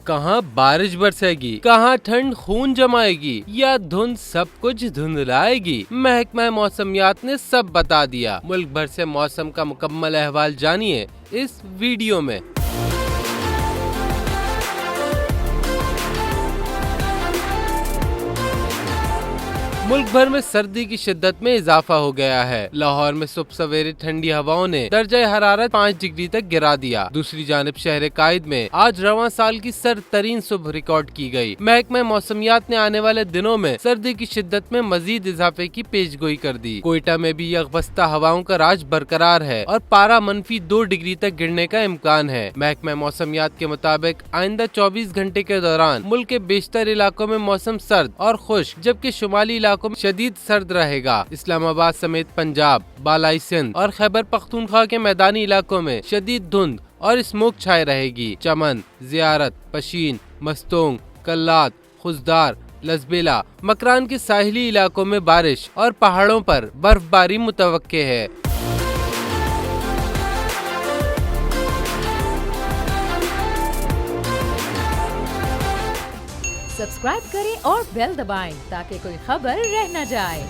کہاں بارش برسے گی، کہاں ٹھنڈ خون جمائے گی یا دھند سب کچھ دھندلائے گی، محکمہ موسمیات نے سب بتا دیا۔ ملک بھر سے موسم کا مکمل احوال جانیے اس ویڈیو میں۔ ملک بھر میں سردی کی شدت میں اضافہ ہو گیا ہے۔ لاہور میں صبح سویرے ٹھنڈی ہواؤں نے درجہ حرارت 5 ڈگری تک گرا دیا۔ دوسری جانب شہر قائد میں آج رواں سال کی سرد ترین صبح ریکارڈ کی گئی۔ محکمہ موسمیات نے آنے والے دنوں میں سردی کی شدت میں مزید اضافے کی پیش گوئی کر دی۔ کوئٹہ میں بھی یکبستہ ہواؤں کا راج برقرار ہے اور پارہ -2 ڈگری تک گرنے کا امکان ہے۔ محکمہ موسمیات کے مطابق آئندہ 24 گھنٹے کے دوران ملک کے بیشتر علاقوں میں موسم سرد اور خشک جبکہ شمالی علاقوں میں شدید سرد رہے گا۔ اسلام آباد سمیت پنجاب، بالائی سندھ اور خیبر پختونخوا کے میدانی علاقوں میں شدید دھند اور اسموگ چھائے رہے گی۔ چمن، زیارت، پشین، مستونگ، کلات، خزدار، لسبیلا، مکران کے ساحلی علاقوں میں بارش اور پہاڑوں پر برف باری متوقع ہے۔ سبسکرائب کریں اور بیل دبائیں تاکہ کوئی خبر رہ نہ جائے۔